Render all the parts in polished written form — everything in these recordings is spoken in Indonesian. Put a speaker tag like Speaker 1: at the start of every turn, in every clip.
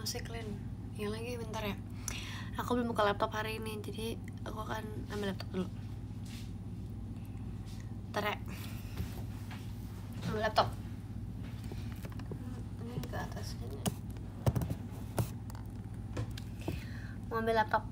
Speaker 1: musik Lin. Yang lagi bentar ya. Aku belum buka laptop hari ini, jadi aku akan ambil laptop dulu. Bentar ya. Ambil laptop. Ini ke atas ini. Mau ambil laptop.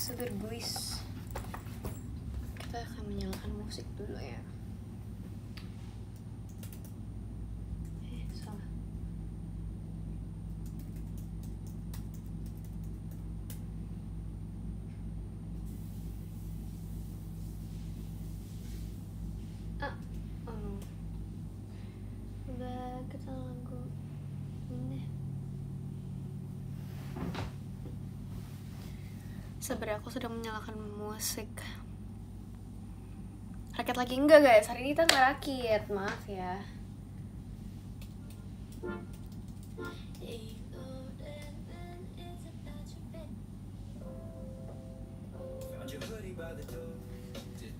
Speaker 1: Sugar guys, kita akan menyalakan musik dulu ya. Salah. Udah kita lagu ini. Sebenarnya aku sudah menyalakan musik. Rakit lagi enggak guys? Hari ini kita nggak rakit, maaf ya.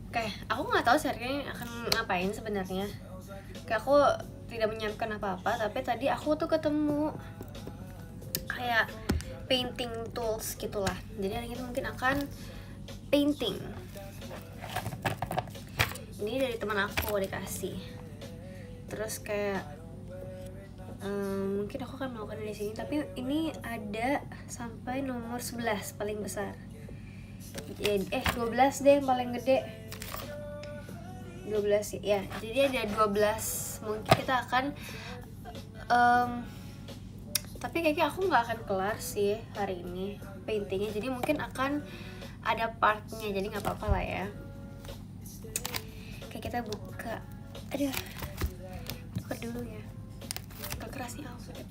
Speaker 1: Oke, aku nggak tahu sih hari ini akan ngapain sebenarnya. Kayak aku tidak menyiapkan apa-apa, tapi tadi aku tuh ketemu kayak painting tools gitulah. Jadi hari ini mungkin akan painting. Ini dari teman aku dikasih. Terus kayak mungkin aku akan melakukan di sini, tapi ini ada sampai nomor 11 paling besar. 12 deh yang paling gede. 12 ya. Jadi ada 12. Mungkin kita akan tapi kayaknya aku nggak akan kelar sih hari ini paintingnya, jadi mungkin akan ada partnya, jadi nggak apa-apa lah ya. Kayak kita buka, buka dulu ya, agak keras nih Alfred.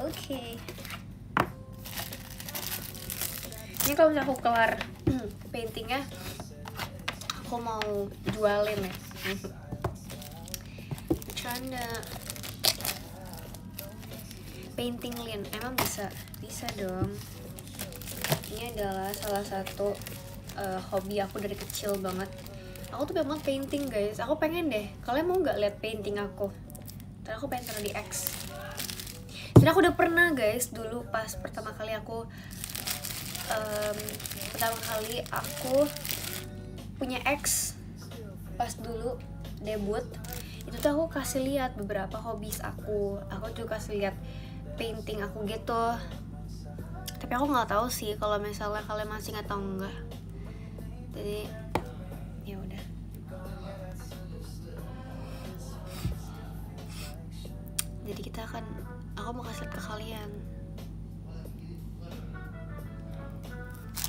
Speaker 1: Oke. Ini kalau misalnya aku kelar paintingnya, aku mau jualin ya. Bercanda. Painting Lin, emang bisa dong. Ini adalah salah satu hobi aku dari kecil banget. Aku tuh memang painting guys. Aku pengen deh, kalian mau nggak lihat painting aku? Tadi aku pengen taruh di X. Dan aku udah pernah guys, dulu pas pertama kali aku punya X, pas dulu debut itu tuh aku kasih lihat beberapa hobis aku juga kasih lihat painting aku gitu. Tapi aku nggak tahu sih kalau misalnya kalian masih ingat atau enggak. Jadi ya udah. Jadi aku mau kasih ke kalian.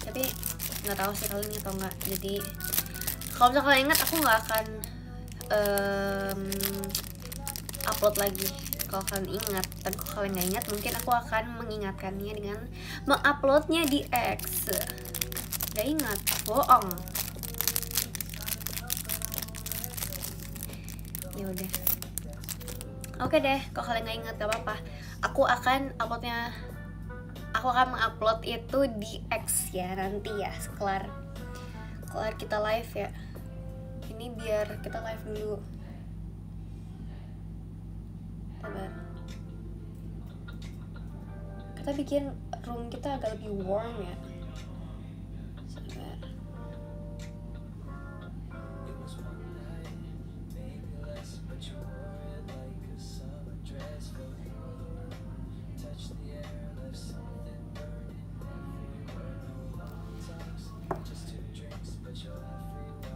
Speaker 1: Tapi nggak tahu sih kalian ingat atau enggak. Jadi kalau misalnya kalian ingat, aku nggak akan upload lagi kalau kalian ingat. Dan kalau kalian nggak ingat, mungkin aku akan mengingatkannya dengan menguploadnya di X. Gak ingat, bohong. Ya udah. Oke deh, kalau kalian nggak ingat gak apa-apa. Aku akan aku akan mengupload itu di X ya nanti ya, kelar kita live ya. Ini biar kita live dulu. Sabar. Kita bikin room kita agak lebih warm ya. Sabar.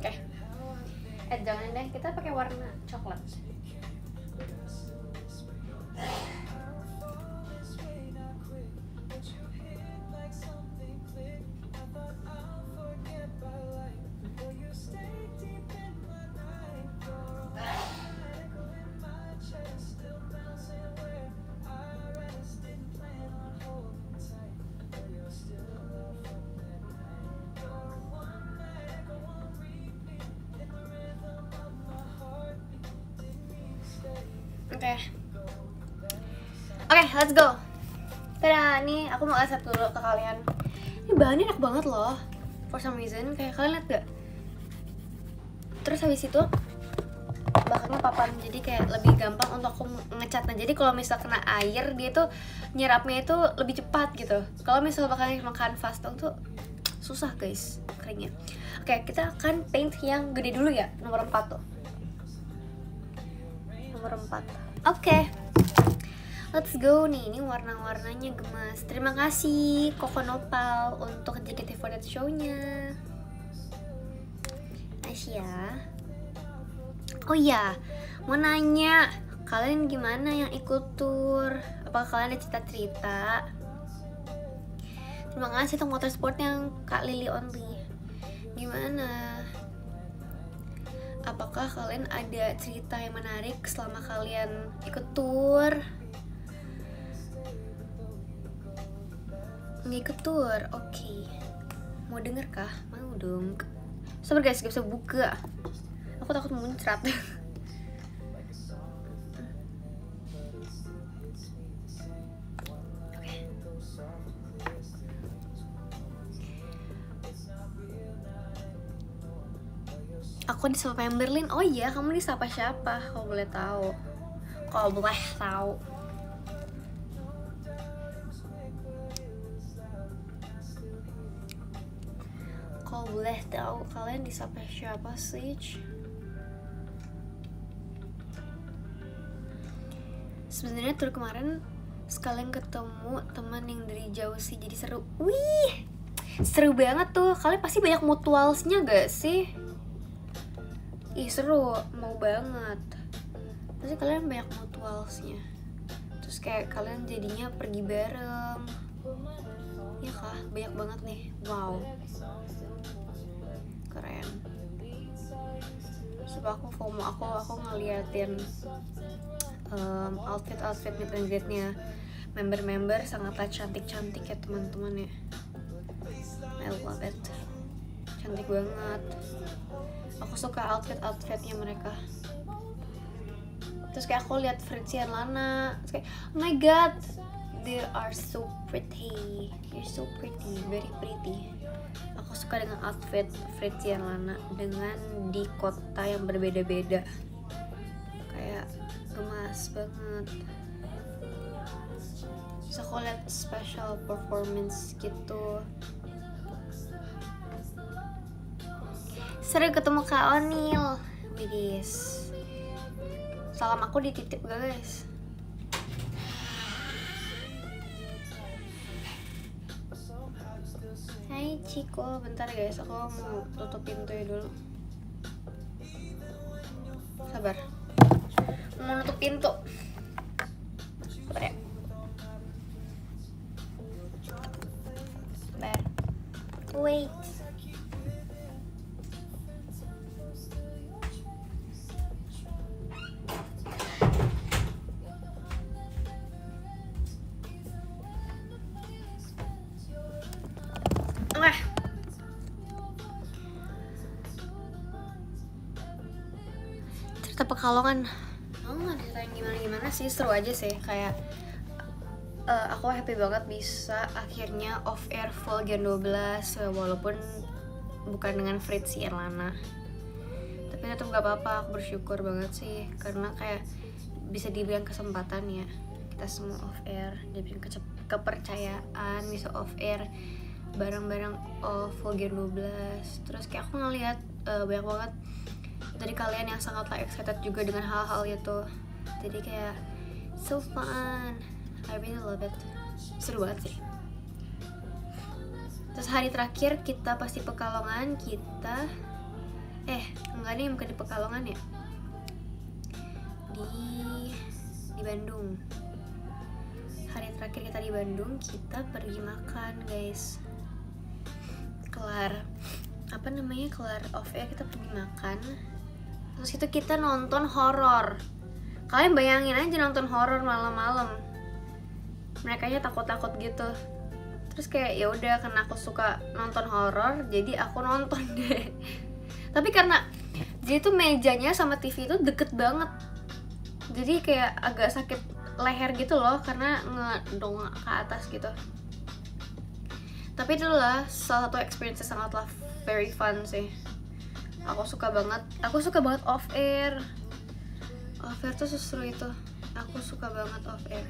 Speaker 1: Oke. Jangan deh, kita pakai warna coklat. Oke, let's go. Tada, nih aku mau accept dulu ke kalian. Ini bahannya enak banget loh. For some reason, kayak kalian lihat gak? Terus habis itu belakangnya papan, jadi kayak lebih gampang untuk aku ngecatnya. Jadi kalau misal kena air, dia tuh nyerapnya itu lebih cepat gitu. Kalau misal bakal kanvas tuh susah guys keringnya. Oke, kita akan paint yang gede dulu ya, nomor 4 tuh. Nomor 4. Oke. Let's go nih, ini warna-warnanya gemas. Terima kasih Koko Nopal untuk JKT48 show-nya. Nice ya. Oh iya, mau nanya, kalian gimana yang ikut tour? Apakah kalian ada cerita-cerita? Terima kasih untuk motorsport yang Kak Lily Only. Gimana? Apakah kalian ada cerita yang menarik selama kalian ikut tour? Ikut tour, oke. Mau denger kah? Mau dong. Sabar guys, gak bisa buka. Aku takut muncrat. Aku disapa Pemberlin. Oh iya, kamu disapa siapa? Kalau boleh tahu. Kalau boleh tahu. Kalau boleh tahu kalian disapa siapa sih? Sebenarnya tur kemarin sekalian ketemu teman yang dari jauh sih, jadi seru. Wih, seru banget tuh. Kalian pasti banyak mutualsnya gak sih? Ih seru, mau banget. Pasti kalian banyak mutualsnya. Terus kayak kalian jadinya pergi bareng. Ya kah, banyak banget nih. Wow, keren. Sebab aku FOMO, aku ngeliatin outfit meet and greet-nya member-member sangatlah cantik-cantik ya teman-teman ya. I love it, cantik banget. Aku suka outfitnya mereka. Terus kayak aku lihat Fritzy and Lana, terus kayak oh my god, they are so pretty, you're so pretty, very pretty. Aku suka dengan outfit Fritzy and Lana dengan di kota yang berbeda-beda, kayak gemas banget. Terus aku lihat special performance gitu. Seru ketemu Kak Onil. Widis, salam aku dititip gak guys? Hai Ciko, bentar guys, aku mau tutup pintunya dulu. Sabar, mau nutup pintu. Sabar ya. Sabar. Wait. Cerita Pekalongan, aku nggak ceritain gimana sih, seru aja sih. Kayak aku happy banget bisa akhirnya off air full Gen 12 walaupun bukan dengan Fritz Erlana, tapi tetap gak apa-apa. Aku bersyukur banget sih karena kayak bisa diberikan kesempatan ya, kita semua off air, diberikan kepercayaan bisa off air bareng-bareng full Gen 12. Terus kayak aku ngeliat banyak banget dari kalian yang sangatlah excited juga dengan hal-hal itu, jadi kayak so fun, I really love it, seru banget sih. Terus hari terakhir kita pasti Pekalongan, kita enggak nih, bukan di Pekalongan ya, di Bandung. Hari terakhir kita di Bandung, kita pergi makan guys. Kelar off air kita pergi makan. Terus itu kita nonton horor. Kalian bayangin aja nonton horor malam-malam. Merekanya takut-takut gitu. Terus kayak ya udah, karena aku suka nonton horor, jadi aku nonton deh. Tapi karena jadi tuh mejanya sama TV itu deket banget, jadi kayak agak sakit leher gitu loh karena ngedongak ke atas gitu. Tapi itulah salah satu experience yang sangatlah very fun sih. Aku suka banget off air. Off air tuh seseru itu. Aku suka banget off air.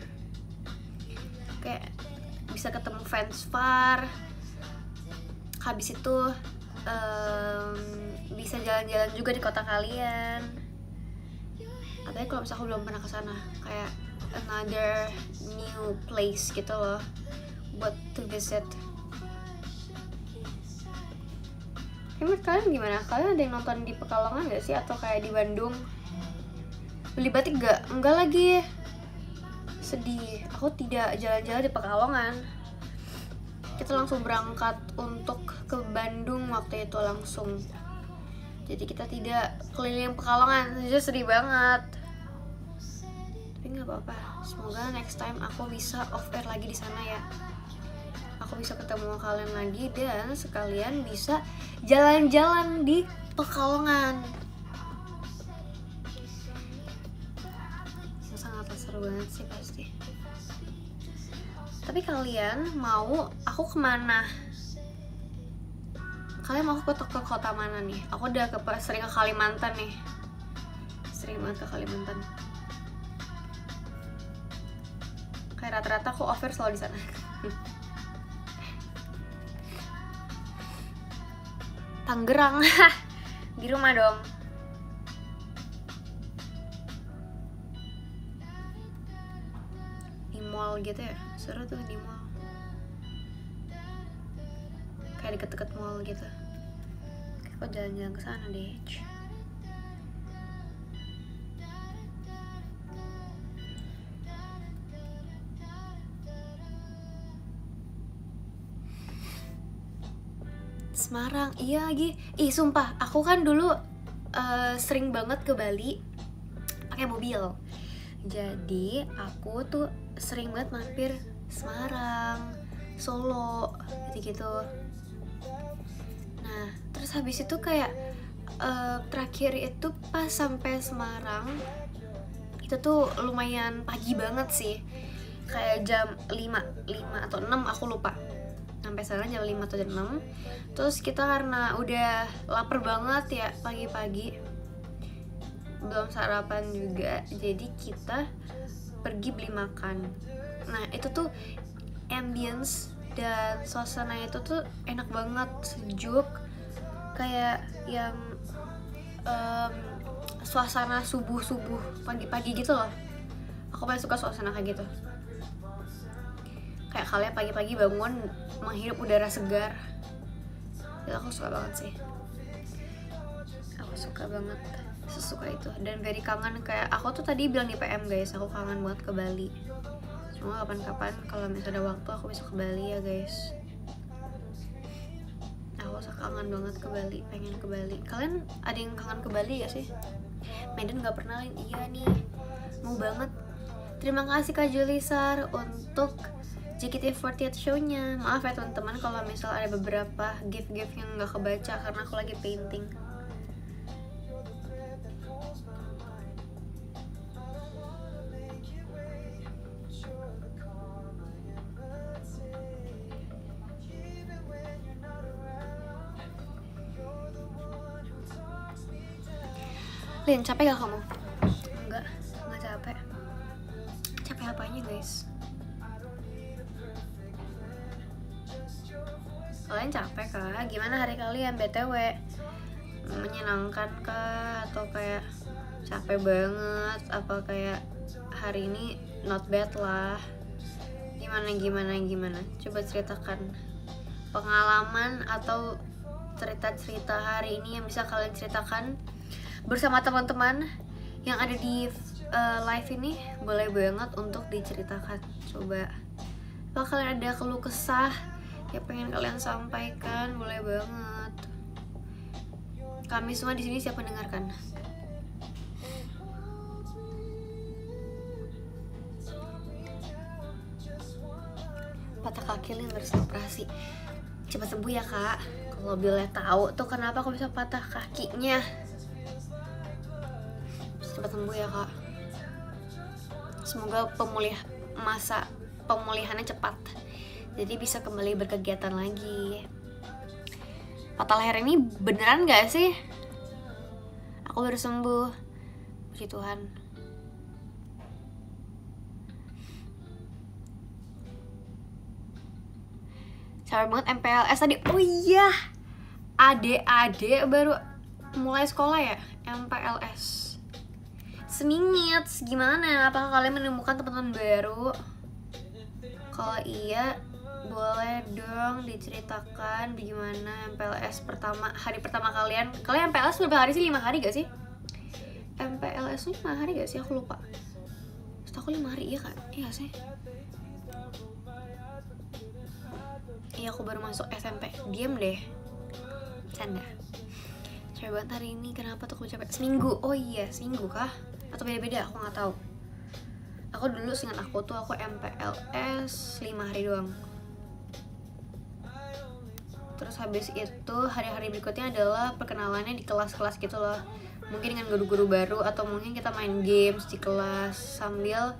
Speaker 1: Kayak bisa ketemu fans far, habis itu bisa jalan-jalan juga di kota kalian. Apalagi kalau misalnya aku belum pernah kesana, kayak another new place gitu loh buat to visit. Menurut kalian gimana? Kalian ada yang nonton di Pekalongan gak sih? Atau kayak di Bandung? Beli batik gak? Enggak lagi. Sedih, aku tidak jalan-jalan di Pekalongan. Kita langsung berangkat untuk ke Bandung waktu itu langsung. Jadi kita tidak keliling Pekalongan, jadi sedih banget. Tapi nggak apa-apa. Semoga next time aku bisa off air lagi di sana ya. Aku bisa ketemu kalian lagi dan sekalian bisa jalan-jalan di Pekalongan. Sangat seru banget sih pasti. Tapi kalian mau aku kemana? Kalian mau aku ke kota mana nih? Aku udah sering ke Kalimantan nih. Sering banget ke Kalimantan. Kayak rata-rata aku offer selalu di sana. Tangerang. Di rumah dong. Di mall gitu ya. Seru tuh di mall. Kayak deket-deket mall gitu. Kayak aku jalan-jalan ke sana deh. Semarang, iya lagi. Sumpah, aku kan dulu sering banget ke Bali pakai mobil. Jadi aku tuh sering banget mampir Semarang, Solo, gitu-gitu. Nah, terus habis itu kayak terakhir itu pas sampai Semarang itu tuh lumayan pagi banget sih, kayak jam 5 atau 6 aku lupa. Sampai sana jam 5 atau jam 6. Terus kita karena udah lapar banget ya pagi-pagi, belum sarapan juga, jadi kita pergi beli makan. Nah itu tuh ambience dan suasana itu tuh enak banget, sejuk, kayak yang suasana subuh-subuh pagi-pagi gitu loh. Aku paling suka suasana kayak gitu, kayak kalian pagi-pagi bangun menghirup udara segar. Itu aku suka banget sih. Aku suka banget, sesuka itu. Dan very kangen, kayak aku tuh tadi bilang di PM guys, aku kangen banget ke Bali. Cuma kapan-kapan kalau misalnya ada waktu aku bisa ke Bali ya guys. Aku kangen banget ke Bali, pengen ke Bali. Kalian ada yang kangen ke Bali gak sih? Medan gak pernah. Iya nih, mau banget. Terima kasih Kak Julisar untuk JKT48 show-nya. Maaf ya teman-teman kalau misal ada beberapa gift-gift yang gak kebaca karena aku lagi painting. Lin, capek gak kamu? Enggak capek. Capek apanya guys? Kalian capek kah? Gimana hari kalian BTW? Menyenangkan kah? Atau kayak capek banget? Apa kayak hari ini not bad lah? Gimana? Coba ceritakan pengalaman atau cerita-cerita hari ini yang bisa kalian ceritakan bersama teman-teman yang ada di live ini. Boleh banget untuk diceritakan. Coba kalau kalian ada keluh kesah yang pengen kalian sampaikan, boleh banget. Kami semua di sini siap mendengarkan. Patah kaki Lin harus operasi. Cepat sembuh ya kak. Kalau boleh tahu tuh kenapa aku bisa patah kakinya. Cepat sembuh ya kak. Semoga masa pemulihannya cepat, jadi bisa kembali berkegiatan lagi. Patah leher ini beneran gak sih? Aku baru sembuh, puji Tuhan. Capek banget MPLS tadi. Oh iya, adik-adik baru mulai sekolah ya, MPLS. Semingit, gimana? Apakah kalian menemukan teman-teman baru? Kalau iya, boleh dong diceritakan gimana MPLS hari pertama kalian. Kalian MPLS berapa hari sih? 5 hari gak sih? MPLS 5 hari gak sih? Aku lupa. Setahu aku 5 hari, iya kan? Iya sih. Iya, aku baru masuk SMP. Diam deh. Canda. Capek banget hari ini. Kenapa tuh aku capek? Seminggu. Oh iya, seminggu kah? Atau beda-beda? Aku nggak tahu. Aku dulu seingat aku MPLS 5 hari doang. Terus habis itu hari-hari berikutnya adalah perkenalannya di kelas-kelas gitu loh. Mungkin dengan guru-guru baru atau mungkin kita main games di kelas sambil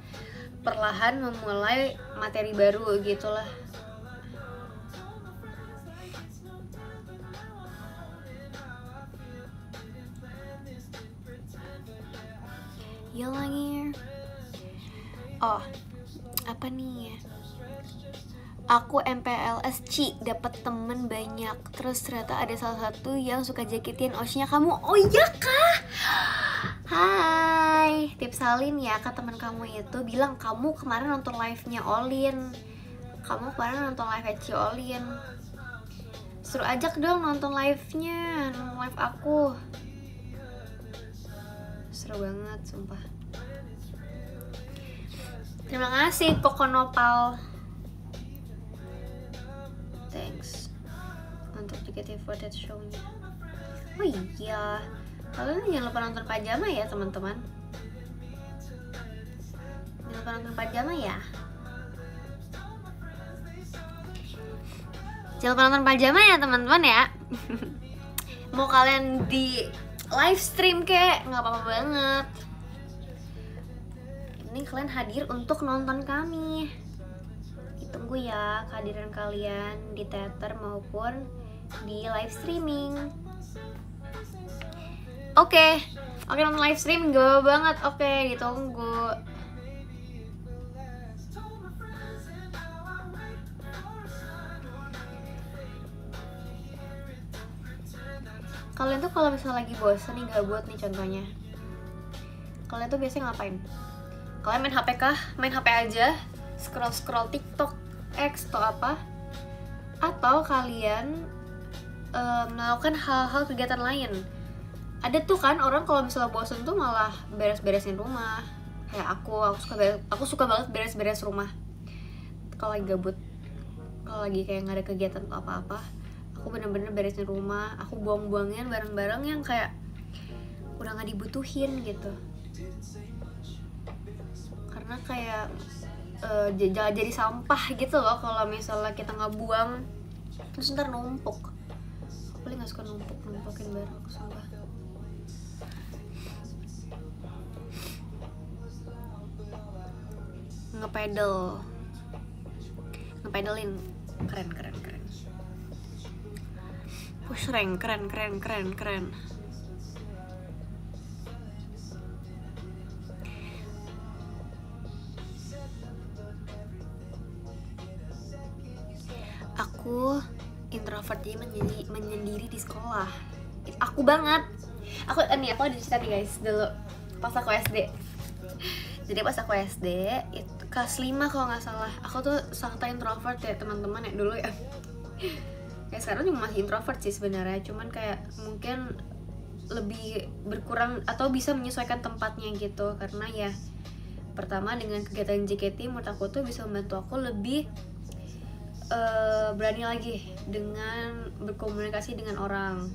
Speaker 1: perlahan memulai materi baru gitulah. Ya lagi. Oh, apa nih? Aku MPLS dapat temen banyak. Terus ternyata ada salah satu yang suka jaketin Oshnya kamu. Oh iya kah? Hai, tips salin ya ke teman kamu itu, bilang kamu kemarin nonton live-nya Olin. Kamu kemarin nonton live-nya Ci Olin. Suruh ajak dong nonton live-nya, nonton live aku. Seru banget, sumpah. Terima kasih Kokonopal. Thanks untuk JKT footage show-nya. Oh iya, kalian jangan lupa nonton Pajama ya teman-teman. Jangan lupa nonton Pajama ya. Jangan lupa nonton Pajama ya teman-teman ya. Mau kalian di live stream kek, nggak apa-apa banget. Ini kalian hadir untuk nonton kami. Ditunggu ya kehadiran kalian di teater maupun di live streaming. Oke, nonton live stream gak banget. Oke, ditunggu. Kalian tuh kalau misalnya lagi bosen nih, gabut nih contohnya, kalian tuh biasanya ngapain? Kalian main HP kah? Main HP aja? Scroll TikTok, X atau apa? Atau kalian melakukan hal-hal kegiatan lain? Ada tuh kan orang kalau misalnya bosen tuh malah beres-beresin rumah. Kayak aku suka banget beres-beres rumah kalau lagi gabut. Kalau lagi kayak nggak ada kegiatan atau apa-apa, aku bener-bener beresin rumah. Aku buang-buangin barang-barang yang kayak udah nggak dibutuhin gitu. Karena kayak jadi sampah gitu loh kalau misalnya kita nggak buang, terus ntar numpuk. Aku paling nggak suka numpukin barang, sumpah. Ngepedelin keren. Push rank keren. menyendiri di sekolah. Aku banget. Aku ada cerita nih guys dulu pas aku SD. Jadi pas aku SD itu kelas 5 kalau nggak salah. Aku tuh sangat introvert ya teman-teman ya dulu ya. Kayak sekarang juga masih introvert sih sebenarnya, cuman kayak mungkin lebih berkurang atau bisa menyesuaikan tempatnya gitu. Karena ya pertama dengan kegiatan JKT menurut aku tuh bisa membantu aku lebih berani lagi dengan berkomunikasi dengan orang.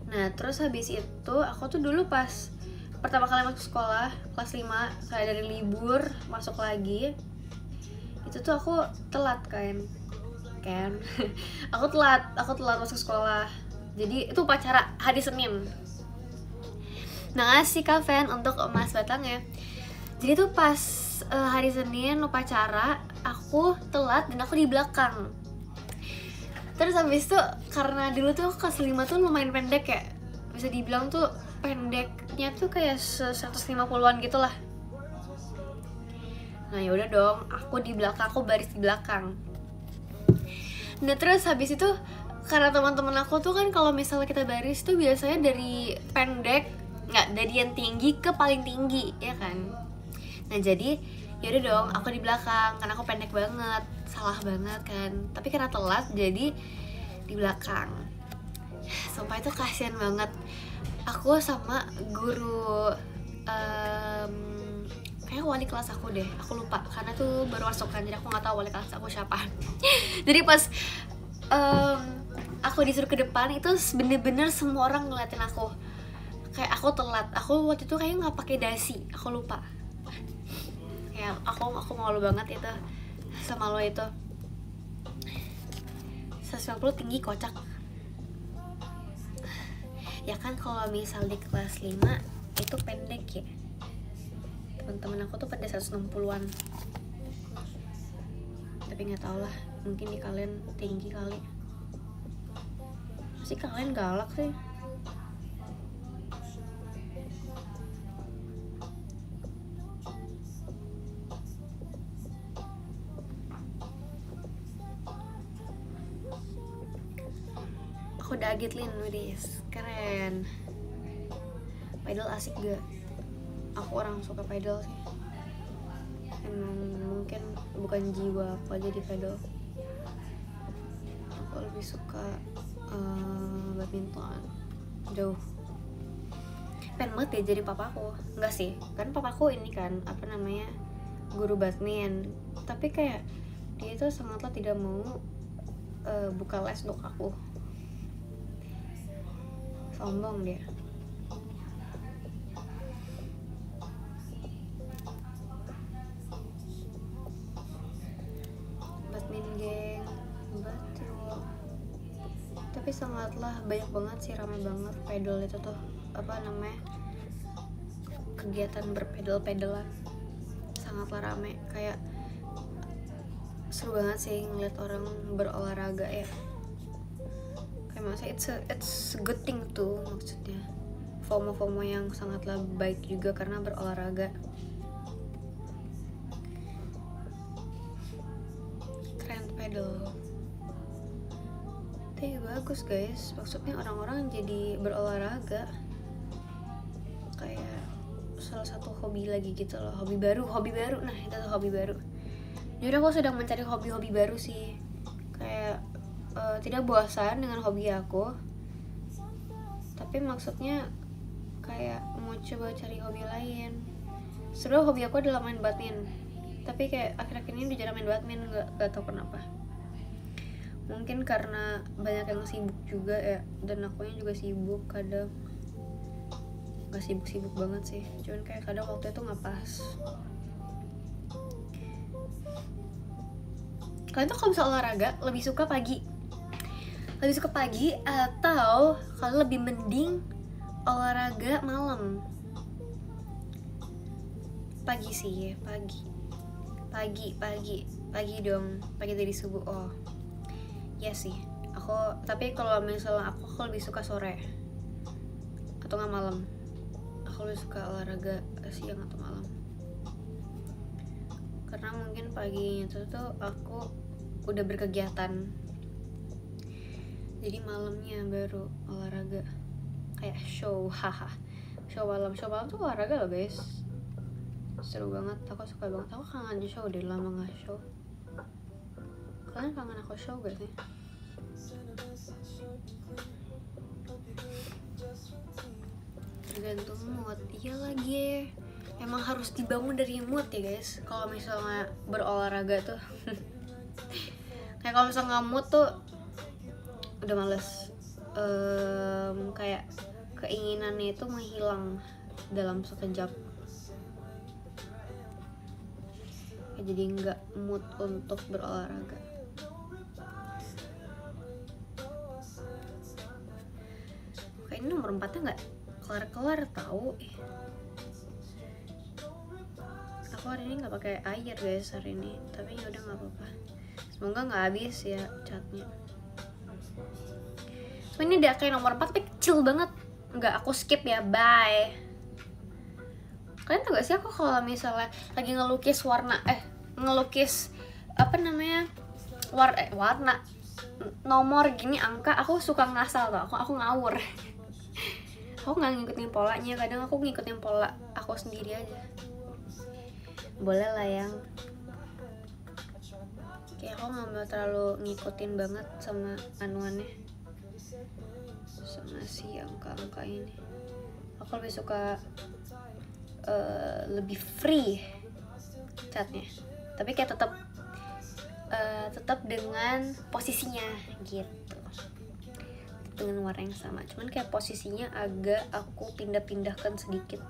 Speaker 1: Nah terus habis itu aku tuh dulu pas pertama kali masuk sekolah kelas 5, kayak dari libur masuk lagi, itu tuh aku telat kan aku telat masuk sekolah. Jadi itu upacara hari Senin. Nah ngasih Kaven untuk Mas Batang ya. Jadi tuh pas hari Senin upacara aku telat dan aku di belakang. Terus habis itu karena dulu tuh kelas 5 tuh lumayan pendek ya, bisa dibilang tuh pendeknya tuh kayak 150-an gitu lah. Nah yaudah dong, aku di belakang, aku baris di belakang. Nah terus habis itu karena teman-teman aku tuh kan kalau misalnya kita baris tuh biasanya dari pendek, nggak dari yang tinggi ke paling tinggi ya kan. Nah jadi yaudah dong, aku di belakang karena aku pendek banget, salah banget kan. Tapi karena telat jadi di belakang. Sumpah itu kasihan banget. Aku sama guru kayak wali kelas aku deh, aku lupa karena tuh baru masuk kan, jadi aku nggak tahu wali kelas aku siapa. Jadi pas aku disuruh ke depan itu bener-bener semua orang ngeliatin aku kayak aku telat. Aku waktu itu kayaknya nggak pakai dasi, aku lupa. Kayak aku malu banget itu sama lo itu. 190 tinggi kocak. Ya kan kalau misal di kelas 5 itu pendek ya. Teman-teman aku tuh pada 160-an. Tapi nggak tau lah, mungkin di kalian tinggi kali. Pasti kalian galak sih. Aku udah agetlin Widis, keren. Pedal asik gak? Aku orang suka pedal sih. Emang mungkin bukan jiwa aku aja di pedal. Aku lebih suka badminton jauh. Pengen banget ya jadi papaku. Enggak sih, kan papaku ini kan apa namanya guru badminton. Tapi kayak dia tuh sangatlah tidak mau buka les untuk aku. Sombong dia. Badminton geng, betul. Tapi sangatlah banyak banget sih, ramai banget pedal itu tuh apa namanya kegiatan berpedal-pedalan, sangatlah rame. Kayak seru banget sih ngeliat orang berolahraga ya. Kayak maksudnya it's a good thing tuh, maksudnya FOMO yang sangatlah baik juga karena berolahraga. Trend pedal tapi bagus guys, maksudnya orang-orang jadi berolahraga kayak salah satu hobi lagi gitu loh, hobi baru. Nah itu tuh hobi baru. Jadi aku sedang mencari hobi-hobi baru sih, kayak tidak bosan dengan hobi aku, tapi maksudnya kayak mau coba cari hobi lain. Sebenarnya hobi aku adalah main badminton, tapi kayak akhir-akhir ini udah jarang main badminton, gak tau kenapa. Mungkin karena banyak yang sibuk juga ya, dan akunya juga sibuk kadang. Gak sibuk-sibuk banget sih, cuman kayak kadang waktu itu gak pas. Kalian tuh kalau bisa olahraga lebih suka pagi atau kalau lebih mending olahraga malam? Pagi sih ya, pagi dong, pagi dari subuh. Oh ya sih, aku tapi kalau misalnya aku lebih suka sore atau nggak malam. Aku lebih suka olahraga siang atau malam, karena mungkin paginya tuh aku udah berkegiatan. jadi malamnya baru olahraga kayak show. Haha, show malam tuh olahraga loh guys, seru banget. Aku suka banget, aku kangen show, udah lama gak show. Kalian kangen aku show gak sih? Tergantung mood. Iya lagi, emang harus dibangun dari mood ya guys kalau misalnya berolahraga tuh. Kayak kalau misalnya nggak mood tuh udah males. Kayak keinginannya itu menghilang dalam sekejap. Jadi nggak mood untuk berolahraga. Kayak ini nomor 4-nya nggak kelar-kelar tahu. Aku hari ini nggak pakai air guys hari ini, tapi ya udah nggak apa-apa. Semoga nggak habis ya catnya. So ini udah kayak nomor 4 tapi kecil banget. Nggak, aku skip ya, bye. Kalian tau gak sih aku kalau misalnya lagi ngelukis ngelukis apa namanya warna nomor gini angka, aku suka ngasal tuh, aku ngawur. Aku nggak ngikutin polanya, kadang aku ngikutin pola aku sendiri aja. Boleh lah yang kayak aku nggak mau terlalu ngikutin banget sama anuannya, sama si angka-angka ini. Aku lebih suka lebih free catnya, tapi kayak tetap dengan posisinya gitu, dengan warna yang sama, cuman kayak posisinya agak aku pindah-pindahkan sedikit.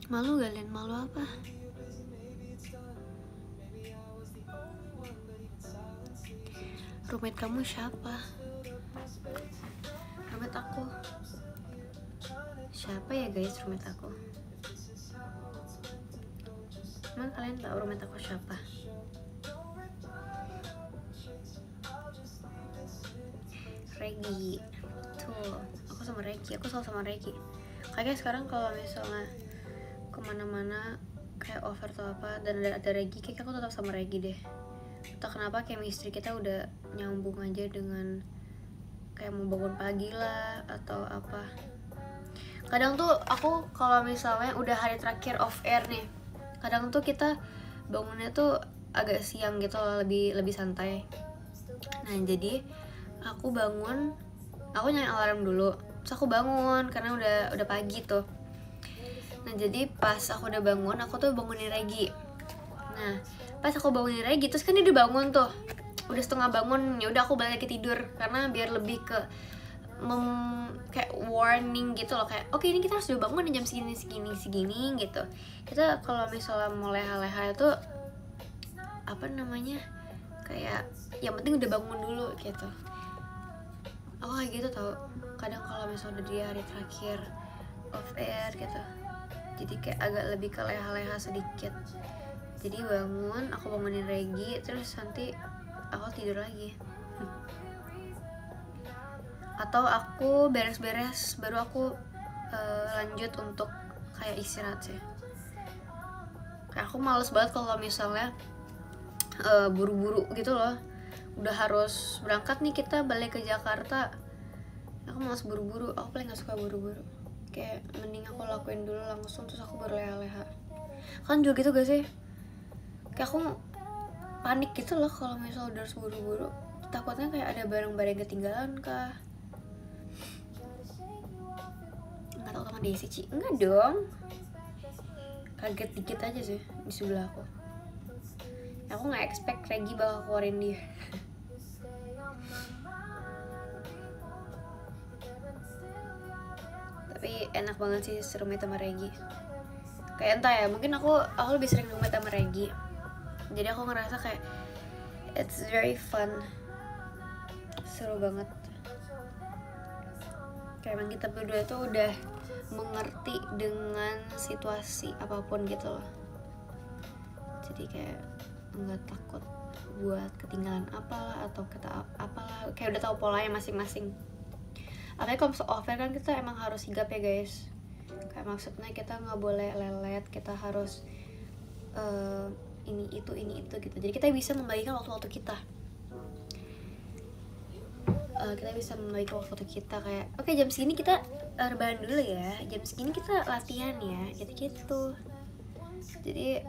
Speaker 1: Malu kalian? Malu apa? Roommate kamu siapa? Roommate aku siapa ya guys? Roommate aku, emang kalian tahu roommate aku siapa? Regi. Tuh, aku sama Regi, aku selalu sama Regi. Kayaknya sekarang kalau misalnya kemana-mana kayak over atau apa dan ada Regi, kayak aku tetap sama Regi deh. Entah kenapa chemistry kita udah nyambung aja dengan kayak mau bangun pagi lah atau apa. Kadang tuh aku kalau misalnya udah hari terakhir off air nih, kadang tuh kita bangunnya tuh agak siang gitu loh, lebih santai. Nah jadi aku bangun, aku nyalain alarm dulu, terus aku bangun karena udah pagi tuh. Nah jadi pas aku udah bangun, aku tuh bangunin Regi. Nah pas aku bangunin Regi, terus kan dia udah bangun tuh, udah setengah bangun, ya udah aku balik lagi tidur karena biar lebih ke kayak warning gitu loh, kayak oke, ini kita harus udah bangun di jam segini gitu. Kita kalau misalnya mau leha-leha itu apa namanya, kayak yang penting udah bangun dulu gitu. Aku kayak gitu tau, kadang kalau misalnya udah di hari terakhir off air gitu, jadi kayak agak lebih ke leha-leha sedikit. Jadi bangun, aku bangunin Regi, terus nanti aku tidur lagi. Atau aku beres-beres baru aku lanjut untuk kayak istirahat sih. Kayak aku males banget kalau misalnya buru-buru gitu loh, udah harus berangkat nih kita balik ke Jakarta. Aku males buru-buru, aku paling gak suka buru-buru. Kayak mending aku lakuin dulu langsung terus aku baru leha-leha. Kan juga gitu gak sih? Kayak aku panik gitu loh kalau misalnya udah harus buru-buru, takutnya kayak ada barang-barang yang ketinggalan kah. Nggak tahu sama Desi Ci, enggak dong, kaget dikit aja sih di sebelah aku. Aku nggak expect Regi bakal keluarin dia. Tapi enak banget sih roommate sama Regi. Kayak entah ya, mungkin aku lebih sering roommate sama Regi, jadi aku ngerasa kayak it's very fun, seru banget. Kayak emang kita berdua tuh udah mengerti dengan situasi apapun gitu loh, jadi kayak nggak takut buat ketinggalan apalah atau kata apalah, kayak udah tahu polanya masing-masing. Apalagi kalau off-air kan kita emang harus sigap ya guys, kayak maksudnya kita nggak boleh lelet, kita harus ini itu gitu. Jadi kita bisa membagikan waktu-waktu kita. Kita bisa membagi waktu kita kayak oke, jam segini kita rebahan dulu ya, jam segini kita latihan ya, gitu. Jadi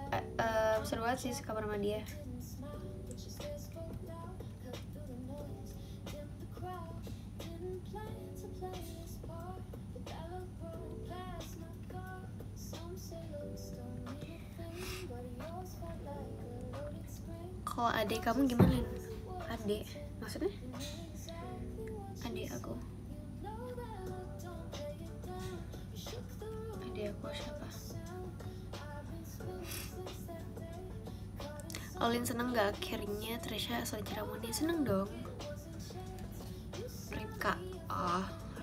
Speaker 1: seru banget sih kamar sama dia. Kalau adik kamu gimana? Adik maksudnya? Adik aku siapa? Olin seneng gak akhirnya Trisha asal Ciramoni? Seneng dong. Ripka,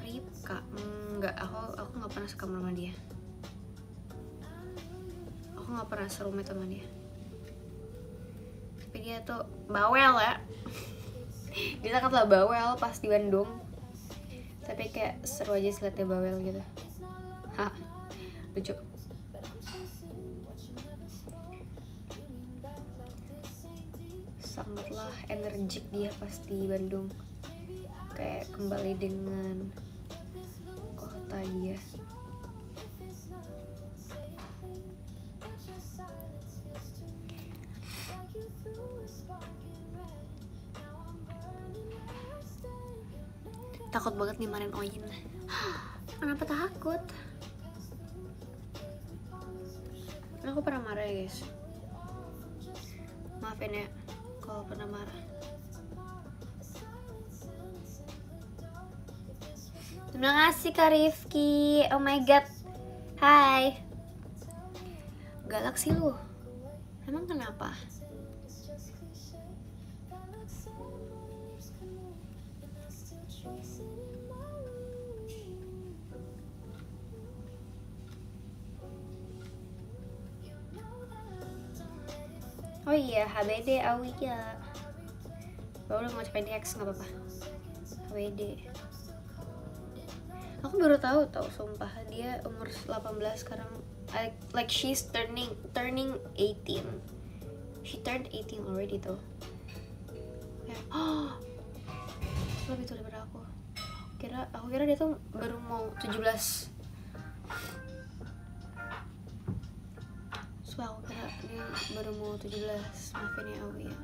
Speaker 1: Ripka enggak, aku nggak pernah suka sama dia, aku nggak pernah serumit sama dia, tapi dia tuh bawel ya. Dia sangatlah bawel pas di Bandung, tapi kayak seru aja sih liatnya bawel gitu. Lucu. Sangatlah energik dia pas di Bandung, kayak kembali dengan kota dia. Takut banget dimarahin Oyin. Kenapa takut? Aku pernah marah ya guys, maafin ya kalau pernah marah. Terima kasih Kak Rifki. Oh my god. Hai. Galak sih lu. Emang kenapa? Oh iya, HBD Awia. Baru mau cobain X, nggak apa-apa. HBD. Aku baru tahu sumpah, dia umur 18 sekarang. Like she's turning 18. She turned 18 already tuh. Ya. Lebih tua daripada aku. Aku kira dia tuh baru mau 17. Aku kira dia baru mau 17. Maafin ya Awi ya.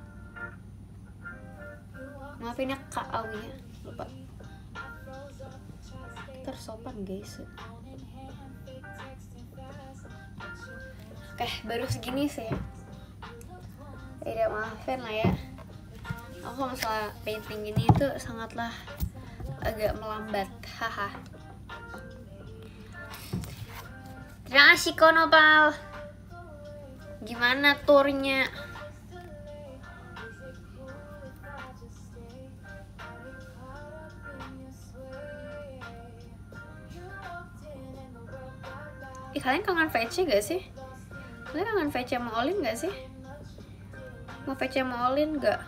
Speaker 1: Maafin ya Kak Awi ya. Lupa. Tersopan guys. Oke, baru segini sih. Tidak, maafin lah ya. Aku masalah painting ini itu sangatlah agak melambat. Haha. Terima kasih Konopal. Gimana turnya? Kalian kangen VC gak sih? Kalian kangen VC sama Olin gak sih? Mau VC sama Olin gak?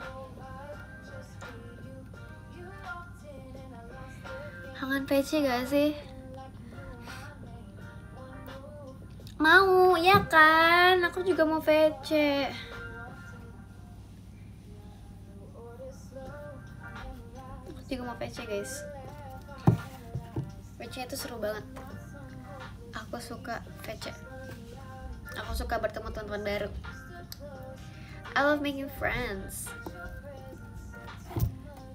Speaker 1: Kangen VC gak sih? Mau, ya kan? Aku juga mau VC. Aku juga mau VC guys. VC itu seru banget. Aku suka VC. Aku suka bertemu teman-teman baru. I love making friends.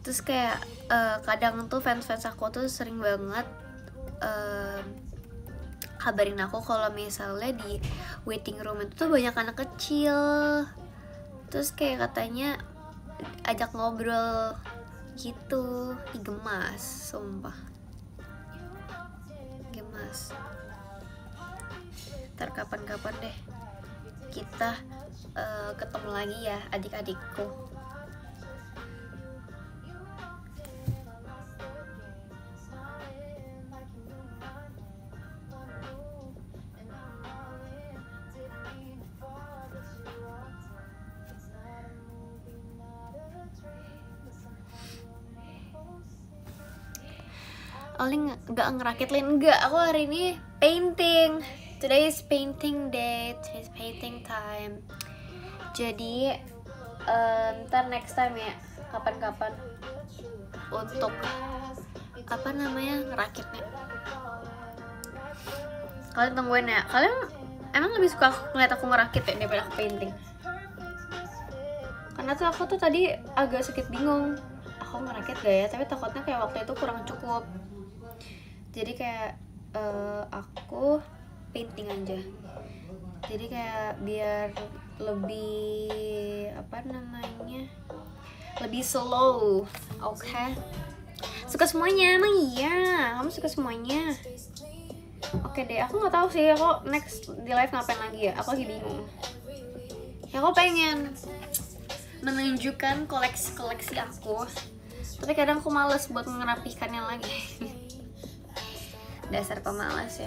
Speaker 1: Terus kayak kadang tuh fans aku tuh sering banget kabarin aku kalau misalnya di waiting room itu tuh banyak anak kecil. Terus kayak katanya ajak ngobrol gitu. Gemas, sumpah. Gemas. Ntar kapan-kapan deh kita ketemu lagi ya adik-adikku. Olin nggak ngerakit Lin, enggak. Aku hari ini painting. Today is painting day, today is painting time. Jadi ntar next time ya, kapan-kapan untuk apa namanya ngerakitnya. Kalian tungguin ya. Kalian emang lebih suka ngeliat aku ngerakit ya daripada aku painting? Karena tuh aku tuh tadi agak sedikit bingung, aku ngerakit gak ya, tapi takutnya kayak waktu itu kurang cukup. Jadi kayak aku painting aja. Jadi kayak biar lebih apa namanya, lebih slow. Oke. Suka semuanya emang? Iya, kamu suka semuanya. Oke deh, aku nggak tahu sih aku next di live ngapain lagi ya. Aku lagi bingung. Ya aku pengen menunjukkan koleksi aku, tapi kadang aku males buat merapikannya lagi. Dasar pemalas ya.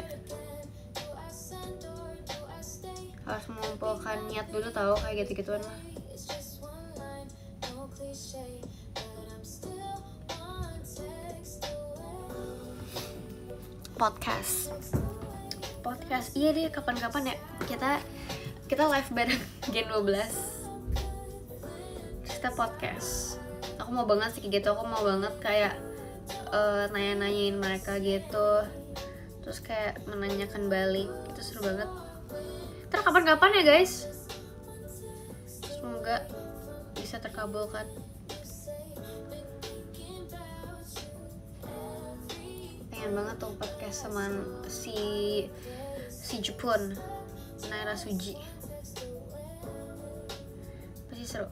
Speaker 1: Harus mengumpulkan niat dulu tahu kayak gitu-gituan mah. Podcast iya deh, kapan-kapan ya kita live bareng Gen 12 kita podcast. Aku mau banget sih kayak gitu, aku mau banget kayak nanya-nanyain mereka gitu, terus kayak menanyakan balik, itu seru banget. Ntar kapan-kapan ya guys, semoga bisa terkabulkan. Pengen banget tuh podcast sama si Jepun, Naira Suji, pasti seru.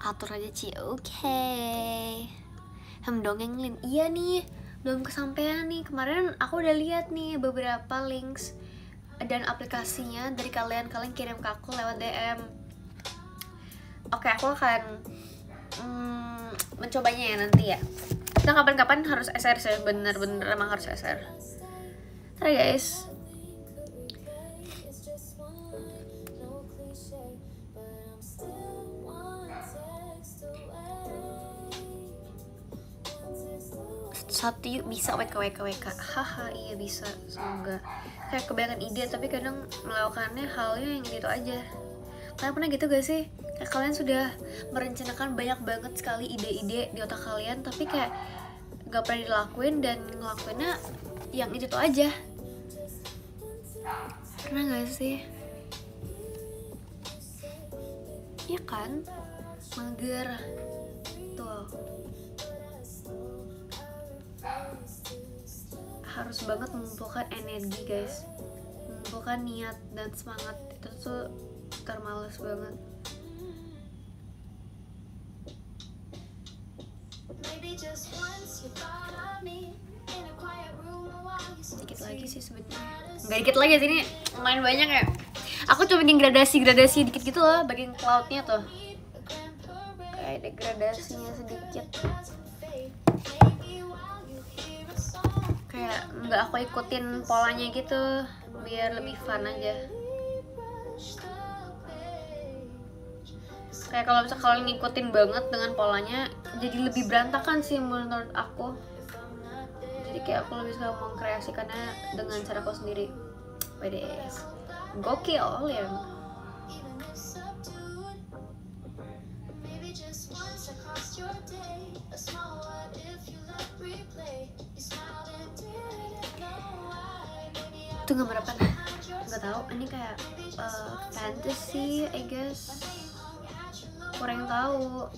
Speaker 1: Atur aja Ci, oke. Dongeng Lin, iya nih, belum kesampaian nih. Kemarin aku udah lihat nih beberapa links dan aplikasinya dari kalian kirim ke aku lewat DM. Oke, aku akan mencobanya ya nanti ya. Kita kapan-kapan harus SR sih, bener-bener emang harus SR. Sorry guys. Satu yuk bisa WK. Haha, iya bisa, semoga. Kayak kebanyakan ide tapi kadang melakukannya halnya yang gitu aja. Kalian pernah gitu gak sih? Kayak kalian sudah merencanakan banyak banget sekali ide-ide di otak kalian, tapi kayak gak pernah dilakuin dan ngelakuinnya yang itu aja. Pernah gak sih? Iya kan? Mager. Tuh. Harus banget mengumpulkan energi guys, mengumpulkan niat dan semangat, itu tuh termales banget. Dikit lagi sih sebenarnya, nggak dikit lagi sih, ini lumayan banyak ya. Aku cuma bikin gradasi dikit gitu loh, bagian cloudnya tuh kayak degradasinya sedikit, kayak nggak aku ikutin polanya gitu biar lebih fun aja. Kayak kalau misalnya kalian ngikutin banget dengan polanya jadi lebih berantakan sih menurut aku. Jadi kayak aku lebih suka mengkreasikannya dengan caraku sendiri. WDS gokil ya. Itu gambar apa nih? Nggak tahu. Ini kayak fantasy, I guess. Kurang tahu.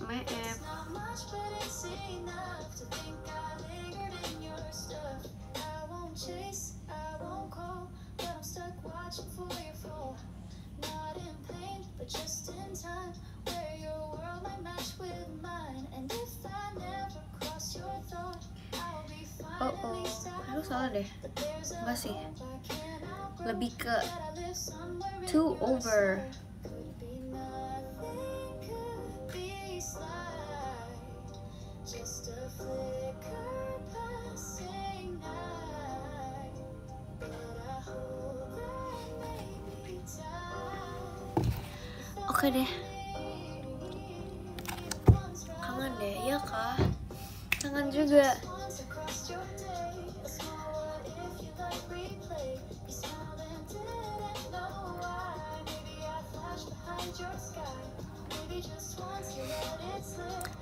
Speaker 1: Maaf. Aku salah deh. Enggak sih. Lebih ke 2 over. Oke deh. Kangen deh. Ya Iya kah? Jangan juga.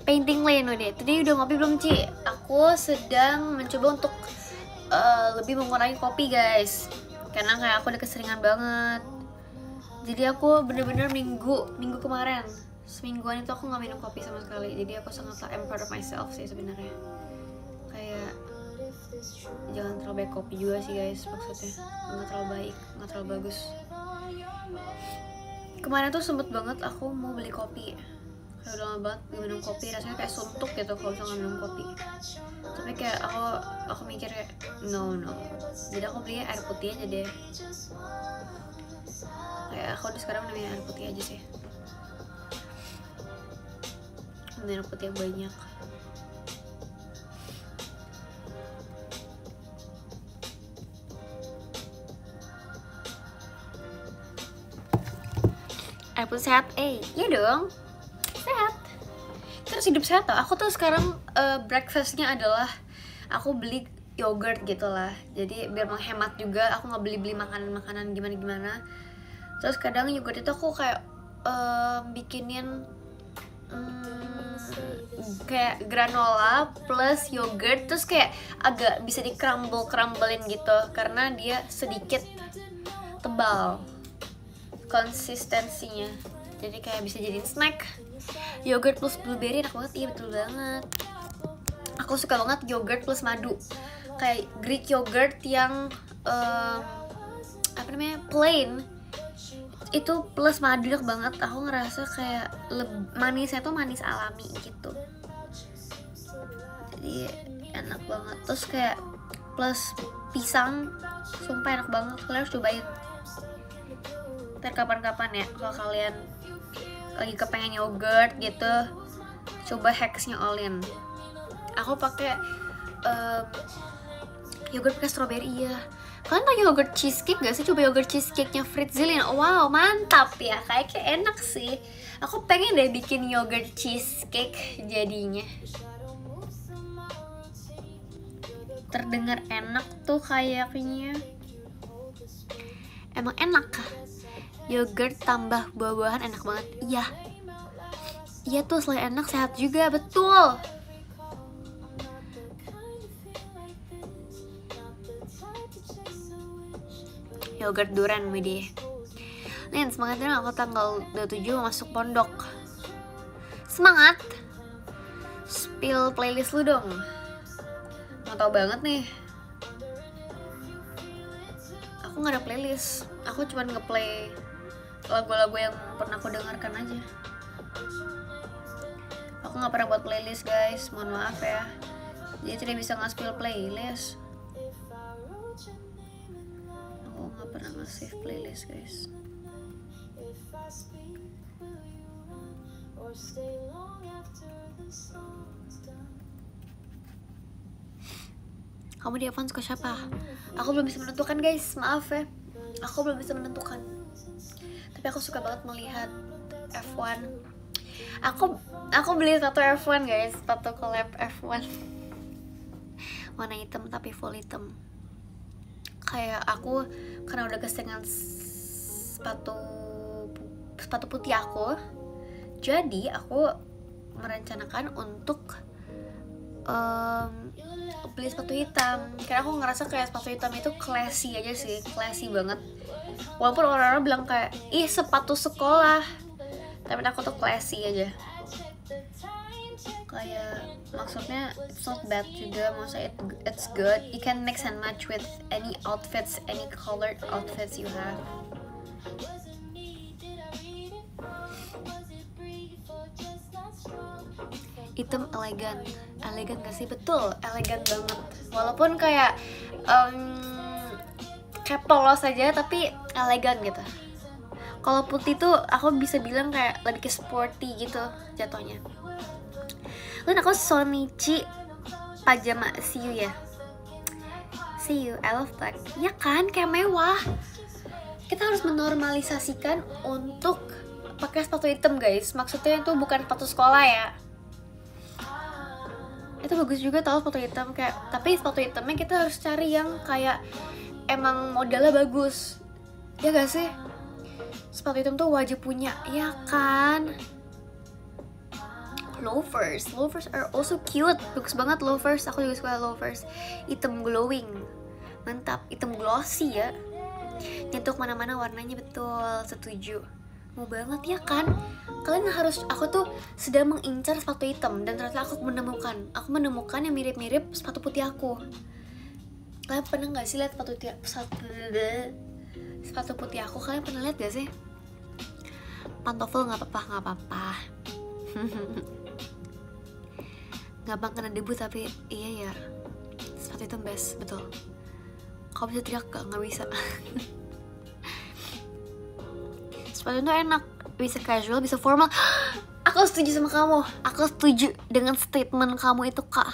Speaker 1: Painting lane udah. Tadi udah ngopi belum Ci? Aku sedang mencoba untuk lebih mengurangi kopi guys, karena kayak aku udah keseringan banget. Jadi aku bener-bener minggu kemarin semingguan itu aku nggak minum kopi sama sekali. Jadi aku sangat I'm proud of myself sih sebenarnya. Kayak jangan terlalu baik kopi juga sih guys, maksudnya nggak terlalu baik, nggak terlalu bagus. Kemarin tuh sempet banget aku mau beli kopi, kayak udah lama banget gak minum kopi, rasanya kayak suntuk gitu kalau misalnya minum kopi. Tapi kayak aku mikir kayak no, jadi aku beli air putih aja deh. Kayak aku sekarang udah minum air putih aja sih, minum air putih yang banyak. Air putih sehat, iya dong, sehat. Terus hidup sehat tau. Aku tuh sekarang breakfastnya adalah aku beli yogurt gitu lah. Jadi biar menghemat juga, aku nggak beli makanan gimana. Terus kadang yogurt itu aku kayak bikinin kayak granola plus yogurt, terus kayak agak bisa di crumblein gitu karena dia sedikit tebal konsistensinya, jadi kayak bisa jadiin snack. Yogurt plus blueberry enak banget, iya betul banget. Aku suka banget yogurt plus madu, kayak Greek yogurt yang plain itu plus madu enak banget. Aku ngerasa kayak manisnya tuh manis alami gitu, jadi enak banget. Terus kayak plus pisang, sumpah enak banget, kalian harus cobain. Ntar kapan-kapan ya kalau kalian lagi kepengen yogurt gitu, coba hacksnya Olin. Aku pakai yogurt pakai strawberry ya. Kalian tau yogurt cheesecake gak sih? Coba yogurt cheesecake-nya Fritzlin. Wow, mantap ya, kayaknya enak sih. Aku pengen deh bikin yogurt cheesecake jadinya. Terdengar enak tuh kayaknya. Emang enak kah? Yogurt tambah buah-buahan enak banget. Iya tuh, selain enak sehat juga, betul. Yogurt durian widih. Nih semangat dong, aku tanggal 27 masuk pondok. Semangat. Spill playlist lu dong. Mau tau banget nih. Aku gak ada playlist, aku cuma ngeplay lagu-lagu yang pernah aku dengarkan aja. Aku gak pernah buat playlist guys, mohon maaf ya. Jadi tidak bisa nge-spill playlist. Aku gak pernah nge-save playlist guys. Kamu di F1 suka siapa? Aku belum bisa menentukan guys, maaf ya. Aku belum bisa menentukan. Tapi aku suka banget melihat F1. Aku beli sepatu F1 guys, sepatu collab F1. Warna hitam tapi full hitam. Kayak aku karena udah keseringan sepatu putih aku, jadi aku merencanakan untuk beli sepatu hitam, karena aku ngerasa kayak sepatu hitam itu classy aja sih, classy banget. Walaupun orang-orang bilang kayak ih sepatu sekolah, tapi aku tuh classy aja. Kayak maksudnya it's not bad juga, maksudnya it's good. You can mix and match with any outfits, any colored outfits you have. Hitam elegan gak sih? Betul, elegan banget. Walaupun kayak kayak polos aja tapi elegan gitu. Kalau putih tuh aku bisa bilang kayak lebih ke sporty gitu jatuhnya. Lalu aku Sonichi pajama see you ya. See you, I love black. Ya kan, kayak mewah. Kita harus menormalisasikan untuk pakai sepatu hitam guys. Maksudnya itu bukan sepatu sekolah ya. Itu bagus juga tau sepatu hitam kayak, tapi sepatu hitamnya kita harus cari yang kayak emang modelnya bagus, ya gak sih? Sepatu hitam tuh wajib punya, ya kan? Loafers are also cute, bagus banget loafers, aku juga suka loafers. Hitam glowing, mantap, hitam glossy ya. Nyentuh mana-mana warnanya betul, setuju. Mau banget ya kan? Kalian harus, aku tuh sedang mengincar sepatu hitam dan ternyata aku menemukan yang mirip-mirip sepatu putih aku. Kalian pernah gak sih lihat sepatu putih aku? Kalian pernah lihat gak sih? Pantofel nggak apa-apa. Gampang kena debu tapi iya ya, sepatu hitam best, betul. Kau bisa teriak gak? Nggak bisa. Sepatu itu enak, bisa casual, bisa formal. Aku setuju sama kamu. Aku setuju dengan statement kamu itu, Kak.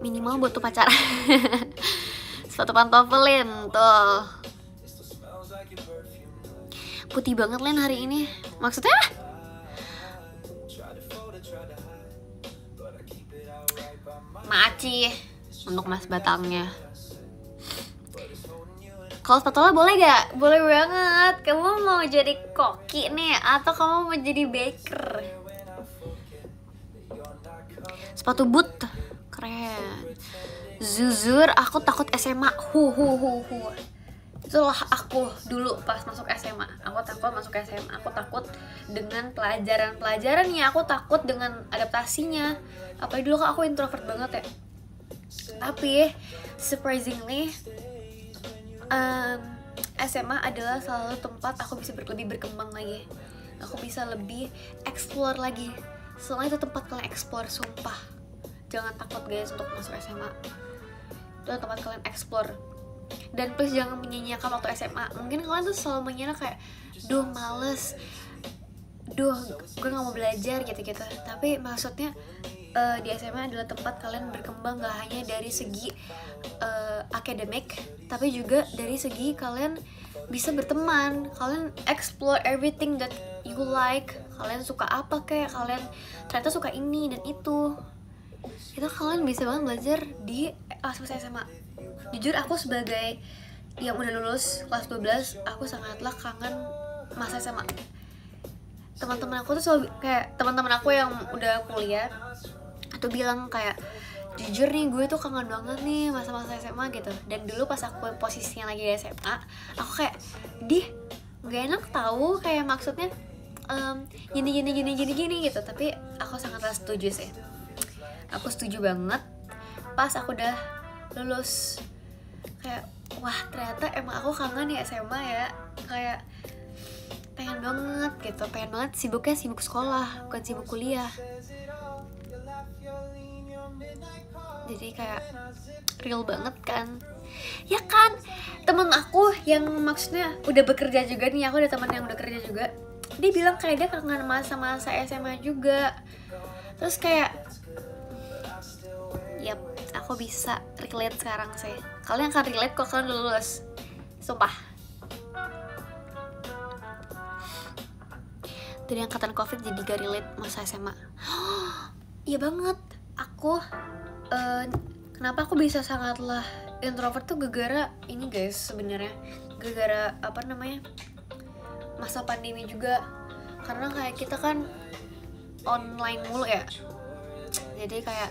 Speaker 1: Minimal buat tuh pacaran. Sepatu pantofel tuh. Putih banget Len hari ini. Maksudnya? Maci untuk mas batangnya. Kalau spatula boleh gak? Boleh banget. Kamu mau jadi koki nih atau kamu mau jadi baker? Sepatu boot keren. Jujur aku takut SMA. Itulah aku dulu pas masuk SMA. Aku takut masuk SMA. Aku takut dengan pelajarannya. Aku takut dengan adaptasinya. Apalagi dulu kan aku introvert banget ya. Tapi surprisingly SMA adalah salah satu tempat aku bisa lebih berkembang lagi. Aku bisa lebih explore lagi. Soalnya itu tempat kalian explore, sumpah. Jangan takut guys untuk masuk SMA. Itu tempat kalian explore. Dan please jangan menyanyiakan waktu SMA. Mungkin kalian tuh selalu mengira kayak, duh males, duh gue gak mau belajar gitu-gitu. Tapi maksudnya di SMA adalah tempat kalian berkembang gak hanya dari segi akademik, tapi juga dari segi kalian bisa berteman, kalian explore everything that you like. Kalian suka apa kayak, kalian ternyata suka ini dan itu kalian bisa banget belajar di masa SMA. Jujur aku sebagai yang udah lulus kelas 12, aku sangatlah kangen masa SMA. Teman-teman aku tuh selalu kayak, teman-teman aku yang udah kuliah atau bilang kayak, jujur nih gue tuh kangen banget nih masa-masa SMA gitu. Dan dulu pas aku posisinya lagi di SMA, aku kayak, gak enak tahu, kayak maksudnya gini gitu. Tapi aku sangatlah setuju sih. Aku setuju banget pas aku udah lulus. Kayak, wah ternyata emang aku kangen ya SMA ya. Kayak pengen banget gitu, pengen banget sibuknya sibuk sekolah, bukan sibuk kuliah. Jadi kayak real banget kan. Ya kan, temen aku yang maksudnya udah bekerja juga nih, aku ada teman yang udah kerja juga. Dia bilang kayak dia kangen masa-masa SMA juga. Terus kayak, yap, aku bisa relate sekarang sih. Kalian akan relate kok kalian udah lulus, sumpah. Dari angkatan COVID jadi gak relate masa SMA. Iya banget. Aku kenapa aku bisa sangatlah introvert tuh gara-gara ini guys, sebenarnya gara-gara apa namanya, masa pandemi juga. Karena kayak kita kan online mulu ya, jadi kayak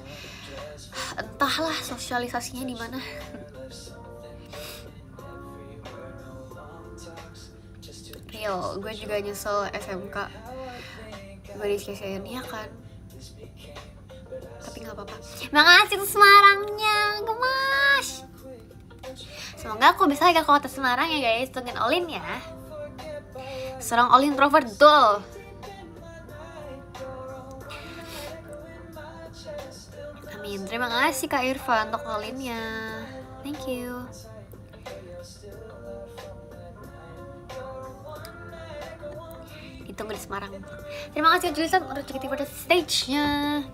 Speaker 1: entahlah sosialisasinya di mana. Real, gue juga nyesel SMK gue disia-siain, ya kan? Tapi nggak apa-apa. Makasih tuh Semarangnya, gemas. Semoga aku bisa ke kota Semarang ya guys. Tungguin Olin ya. Serang Olin introvert tuh. Amin. Terima kasih Kak Irfan untuk Olinnya. Thank you. Ditunggu di Semarang. Terima kasih Julisan untuk tiba-tiba pada stage-nya.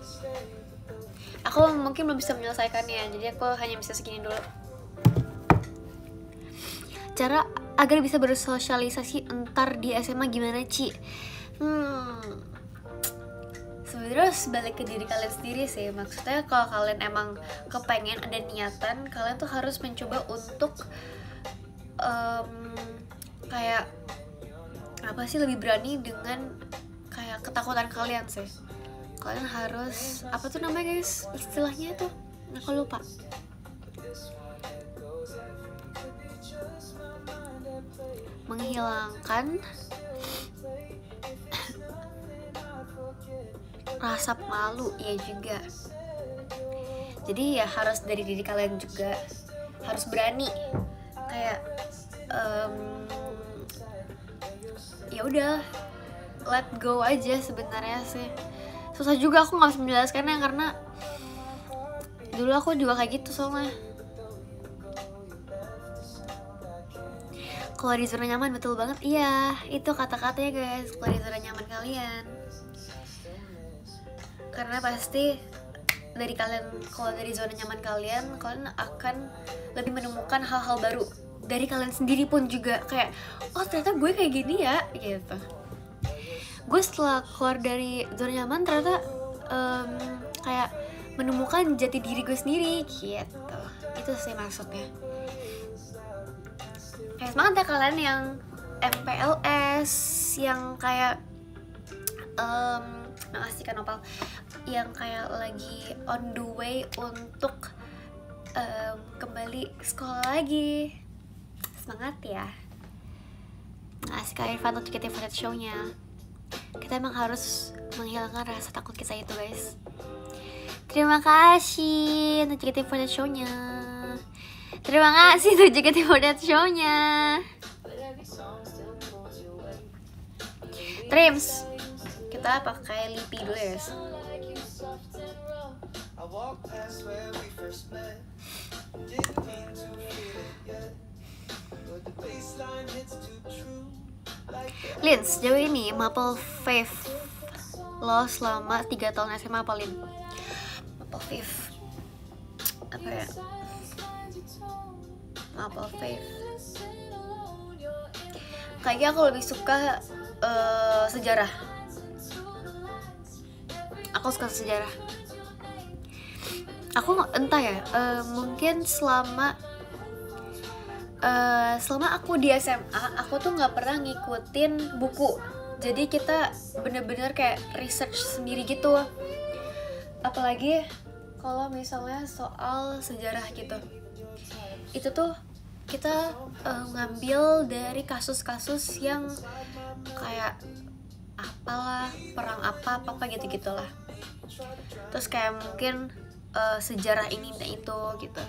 Speaker 1: Aku mungkin belum bisa menyelesaikannya, jadi aku hanya bisa segini dulu. Cara agar bisa bersosialisasi entar di SMA gimana, Ci? sebenarnya harus balik ke diri kalian sendiri sih. Maksudnya kalau kalian emang kepengen, ada niatan, kalian tuh harus mencoba untuk kayak apa sih, lebih berani dengan kayak ketakutan kalian sih. Kalian harus apa tuh namanya guys, istilahnya tuh aku lupa. Menghilangkan rasa malu ya juga. Jadi ya harus dari diri kalian juga, harus berani kayak ya udah let go aja sebenarnya sih. Susah juga, aku nggak bisa menjelaskannya karena dulu aku juga kayak gitu soalnya. Keluar di zona nyaman, betul banget. Iya, itu kata-katanya guys, keluar di zona nyaman kalian. Karena pasti dari kalian keluar dari zona nyaman kalian, kalian akan lebih menemukan hal-hal baru dari kalian sendiri pun juga. Kayak, oh ternyata gue kayak gini ya, gitu. Gue setelah keluar dari zona nyaman ternyata kayak menemukan jati diri gue sendiri, gitu. Itu sih maksudnya. Kayak semangat ya kalian yang MPLS, yang kayak makasih kan Opal, yang kayak lagi on the way untuk kembali sekolah lagi. Semangat ya. Makasih Kak Irfan untuk JKT48 show-nya. Kita emang harus menghilangkan rasa takut kita itu guys. Terima kasih untuk JKT48 show-nya. Terima kasih untuk JKT48 show-nya. Trims, kita pakai lipi dulu ya. Lin, sejauh ini Maple Fave lo selama 3 tahun SMA apa Lin? Maple Fave apa ya? Maple Fave kayaknya aku lebih suka sejarah. Aku suka sejarah. Aku entah ya, mungkin selama aku di SMA, aku tuh nggak pernah ngikutin buku. Jadi kita bener-bener kayak research sendiri gitu. Apalagi kalau misalnya soal sejarah gitu. Itu tuh kita ngambil dari kasus-kasus yang kayak apalah, perang apa gitu-gitulah. Terus kayak mungkin sejarah ini dan itu gitu.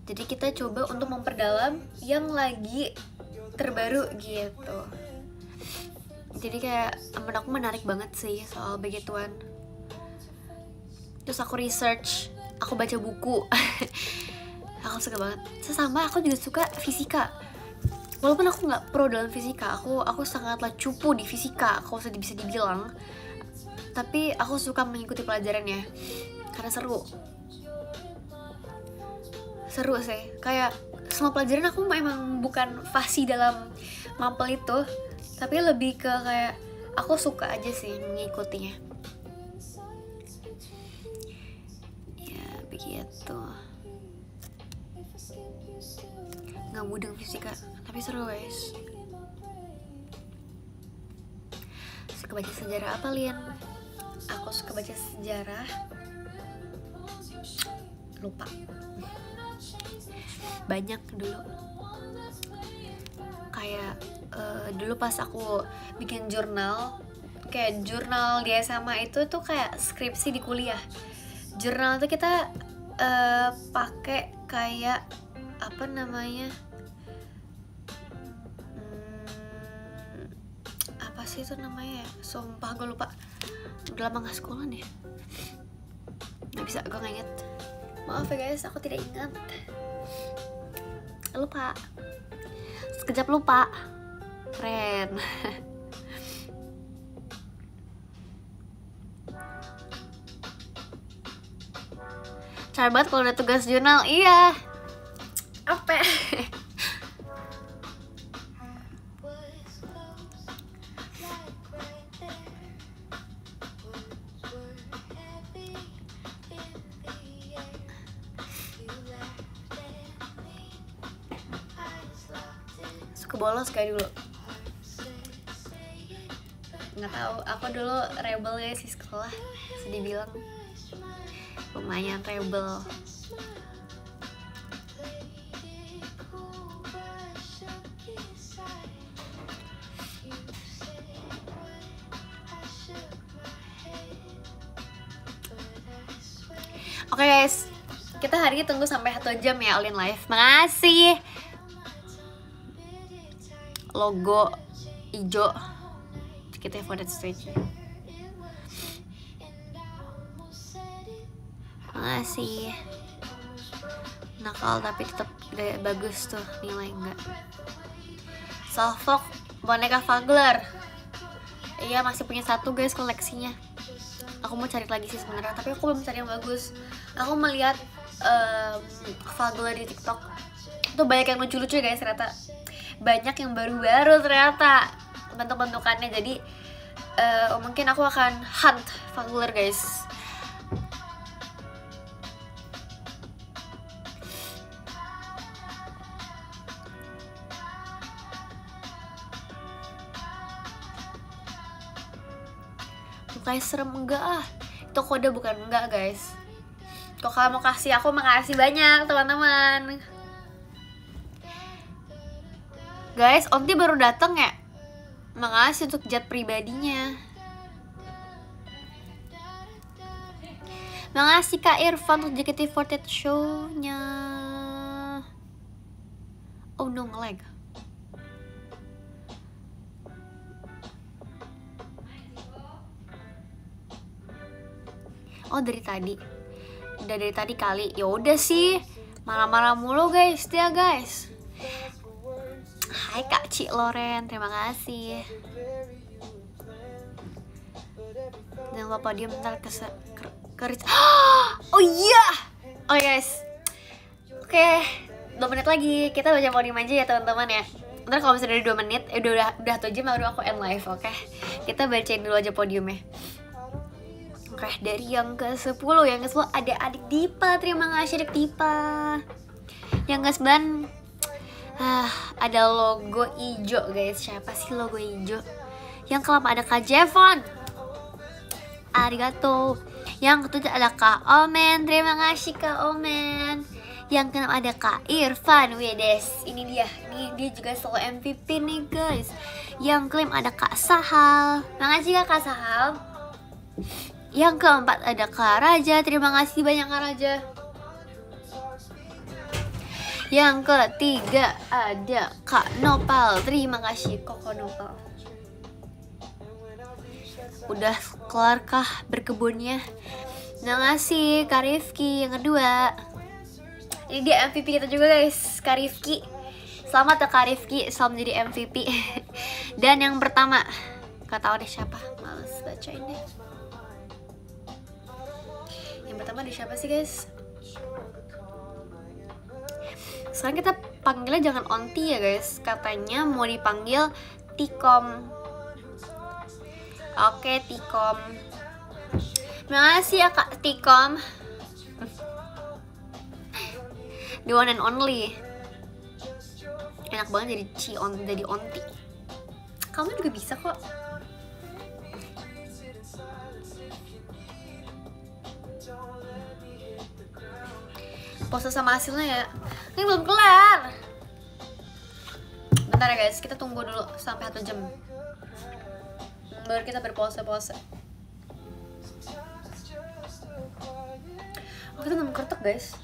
Speaker 1: Jadi kita coba untuk memperdalam yang lagi terbaru gitu. Jadi kayak menurut aku menarik banget sih soal begituan. Terus aku research, aku baca buku. Aku suka banget. Sesama aku juga suka fisika. Walaupun aku nggak pro dalam fisika, aku sangatlah cupu di fisika, kalau bisa dibilang. Tapi aku suka mengikuti pelajarannya karena seru sih. Kayak semua pelajaran aku memang bukan fasih dalam mampel itu, tapi lebih ke kayak aku suka aja sih mengikutinya. Ya begitu. Nggak mudeng fisika, tapi seru guys. Suka baca sejarah apa Lian? Aku suka baca sejarah, lupa. Banyak dulu. Kayak dulu pas aku bikin jurnal, kayak jurnal di SMA itu tuh kayak skripsi di kuliah. Jurnal tuh kita pakai kayak apa namanya? Apa sih itu namanya ya? Sumpah gue lupa. Udah lama gak sekolah deh. Gak bisa, gue gak inget. Maaf ya guys, aku tidak ingat. Lupa. Sekejap lupa. Keren. Cara banget kalau udah tugas jurnal. Iya. Apa? kebolos kayak dulu. Nggak tahu, aku dulu rebel guys di sekolah, bisa dibilang lumayan rebel. Oke guys, kita hari ini tunggu sampai 1 jam ya Olin live. Makasih. Logo hijau kita for that stage. Makasih. Nakal tapi tetap bagus tuh, nilai enggak. Salfok boneka Fagler. Iya, masih punya 1 guys koleksinya. Aku mau cari lagi sih sebenarnya, tapi aku belum cari yang bagus. Aku melihat Fagler di TikTok itu banyak yang lucu-lucu guys ternyata. Banyak yang baru-baru ternyata bentuk-bentukannya. Jadi mungkin aku akan hunt Fagler guys. Kayak serem enggak ah, itu kode bukan enggak guys. Kok kalian mau kasih aku, makasih banyak teman-teman. Guys, Onti baru datang ya, makasih untuk jet pribadinya. Makasih Kak Irfan untuk JKT48 show-nya. Oh no, nge-lag. Oh dari tadi, udah dari tadi kali. Ya udah sih, marah-marah mulu guys, dia guys. Hai Kak Ci Loren, terima kasih. Jangan lupa dia bentar keris. Oh iya, oh guys. Oke, 2 menit lagi kita baca podium aja ya teman-teman ya. Ntar kalau misalnya dari 2 menit, udah 1 jam baru aku end live, oke? Kita bacain dulu aja podiumnya. Oke, dari yang ke-10, yang ke-10 ada adik Dipa, terima kasih adik Dipa. Yang ke-9 ada logo hijau guys, siapa sih logo hijau? Yang ke-8 ada Kak Jevon, arigato. Yang ke-7 ada Kak Omen, terima kasih Kak Omen. Yang ke-6 ada Kak Irfan, wedes, ini dia juga selalu MVP nih guys. Yang ke-5 ada Kak Sahal, makasih Kak Sahal. Yang ke-4 ada Kak Raja, terima kasih banyak Kak Raja. Yang ke-3 ada Kak Nopal, terima kasih Koko Nopal. Udah kelar kah berkebunnya? Terima kasih Kak Rifki. Yang kedua, ini dia MVP kita juga guys, Kak Rifki. Selamat ya Kak Rifki, selamat jadi MVP. Dan yang pertama, gak tau deh siapa, males bacain deh. Yang pertama ada siapa sih guys? Sekarang kita panggilnya jangan Onti ya guys, katanya mau dipanggil Tikom. Oke Tikom, terima kasih ya Kak Tikom. The one and only. Enak banget jadi Onti. Kamu juga bisa kok. Pose sama hasilnya ya. Ini belum kelar. Bentar ya guys, kita tunggu dulu sampai 1 jam. Baru kita berpose-pose. Oh, kita belum kertek guys.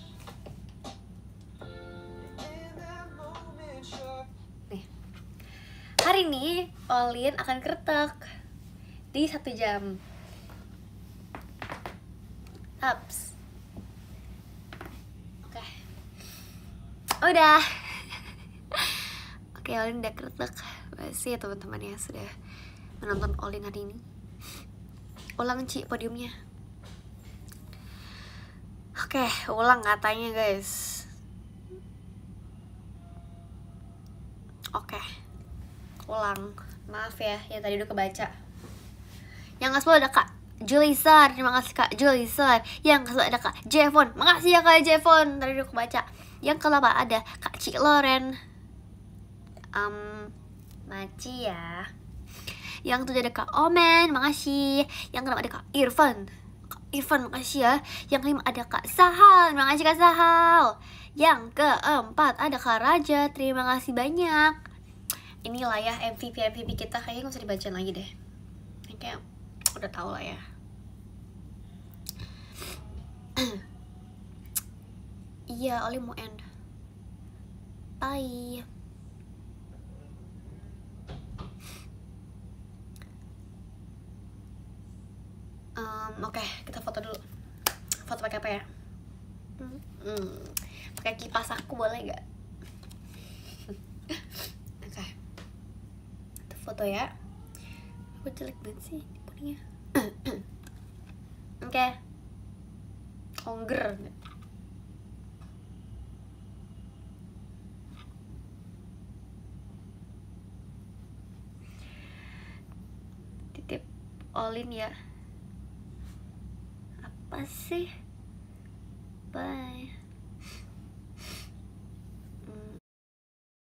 Speaker 1: Nih. Hari ini Olin akan kertek di 1 jam. Ups. Udah. Oke, Olin udah kertek. Makasih ya teman-teman yang sudah menonton Olin hari ini. Ulang Ci podiumnya. Oke, ulang katanya guys. Oke, ulang. Maaf ya, yang tadi udah kebaca. Yang ke-10 ada Kak Julisar, terima kasih Kak Julisar. Yang ke-11 ada Kak Jevon, makasih ya Kak Jevon, tadi udah kebaca. Yang ke-8 ada Kak Ci Loren, Maci ya. Yang tujuh ada Kak Omen, makasih. Yang keenam ada Kak Irfan. Kak Irfan, makasih ya. Yang kelima ada Kak Sahal, makasih Kak Sahal. Yang keempat ada Kak Raja, terima kasih banyak. Inilah ya MVP kita, kayaknya gak usah dibacain lagi deh. Kayak udah tau lah ya. Iya, Oli mau end. Bye. Oke, kita foto dulu. Foto pakai apa ya? Pakai kipas aku boleh nggak? Oke. Itu foto ya. Aku jelek banget sih poninya. Oke. Ongger. Titip Olin ya. Apa sih? Bye.